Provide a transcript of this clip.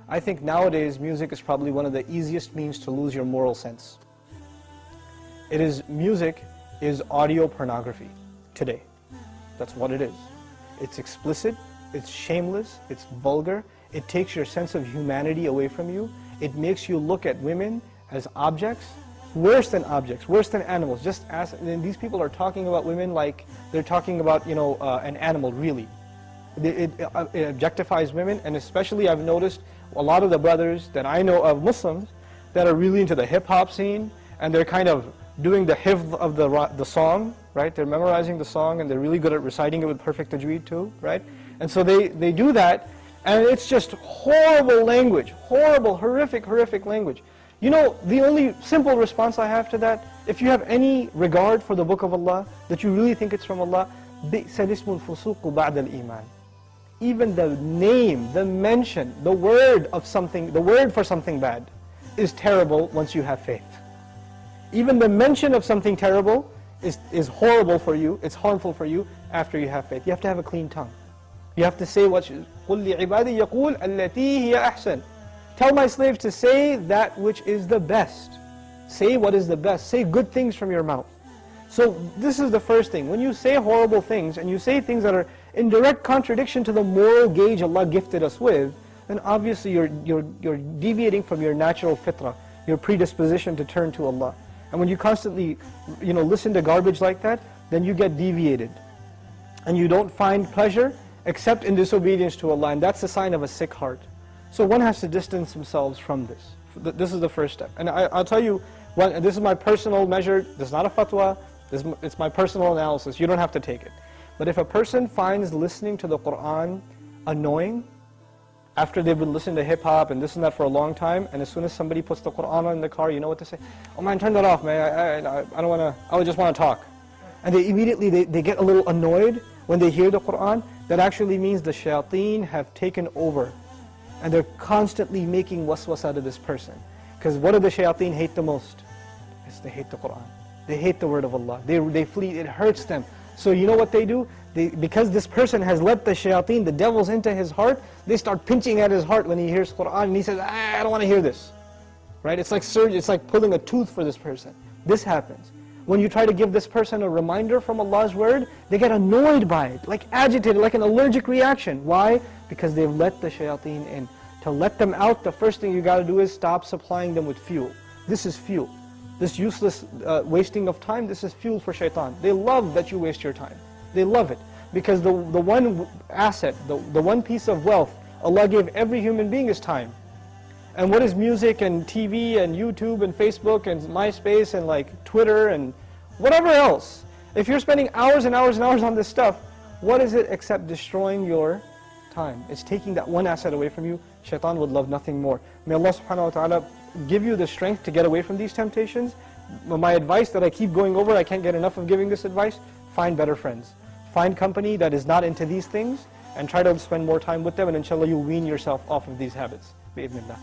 I think nowadays music is probably one of the easiest means to lose your moral sense. Music is audio pornography today. That's what it is. It's explicit, it's shameless, it's vulgar, it takes your sense of humanity away from you, it makes you look at women as objects, worse than animals. Just as, and these people are talking about women like they're talking about, an animal, really. It objectifies women, and especially I've noticed a lot of the brothers that I know of, Muslims, that are really into the hip-hop scene, and they're kind of doing the hifz of the song, right? They're memorizing the song, and they're really good at reciting it with perfect tajweed too, right? And so they do that, and it's just horrible language, horrible, horrific language. The only simple response I have to that, if you have any regard for the Book of Allah, that you really think it's from Allah, بِئْسَ الِاسْمُ الْفُسُوقُ بَعْدَ الْإِيمَانِ. Even the name, the mention, the word for something bad is terrible once you have faith. Even the mention of something terrible is horrible for you, it's harmful for you after you have faith. You have to have a clean tongue. You have to say what قُلْ لِعِبَادِي يَقُولْ الَّتِي هِيَ أَحْسَنُ. Tell my slaves to say that which is the best. Say what is the best. Say good things from your mouth. So this is the first thing. When you say horrible things and you say things that are in direct contradiction to the moral gauge Allah gifted us with, then obviously you're deviating from your natural fitrah, your predisposition to turn to Allah. And when you constantly listen to garbage like that, then you get deviated. And you don't find pleasure except in disobedience to Allah, and that's a sign of a sick heart. So one has to distance themselves from this. This is the first step. And I'll tell you, this is my personal measure, this is not a fatwa, it's my personal analysis, you don't have to take it. But if a person finds listening to the Qur'an annoying, after they've been listening to hip-hop and this and that for a long time, and as soon as somebody puts the Qur'an on in the car, you know what to say? Oh man, turn that off, man, I don't want to, I just want to talk. And they immediately, they get a little annoyed when they hear the Qur'an. That actually means the shayateen have taken over. And they're constantly making waswas out of this person. Because what do the shayateen hate the most? Yes, they hate the Qur'an. They hate the word of Allah. They flee, it hurts them. So you know what they do? Because this person has let the shayateen, the devils, into his heart, they start pinching at his heart when he hears Qur'an, and he says, I don't want to hear this. Right? It's like surgery, it's like pulling a tooth for this person. This happens. When you try to give this person a reminder from Allah's word, they get annoyed by it, like agitated, like an allergic reaction. Why? Because they've let the shayateen in. To let them out, the first thing you got to do is stop supplying them with fuel. This is fuel. This useless wasting of time, this is fuel for shaitan. They love that you waste your time. They love it. Because the one asset, the one piece of wealth Allah gave every human being is time. And what is music and TV and YouTube and Facebook and MySpace and like Twitter and whatever else? If you're spending hours and hours and hours on this stuff, what is it except destroying your time? It's taking that one asset away from you. Shaitan would love nothing more. May Allah subhanahu wa ta'ala give you the strength to get away from these temptations. My advice that I keep going over, I can't get enough of giving this advice, find better friends. Find company that is not into these things and try to spend more time with them, and inshallah you'll wean yourself off of these habits. Bi-idhnillah.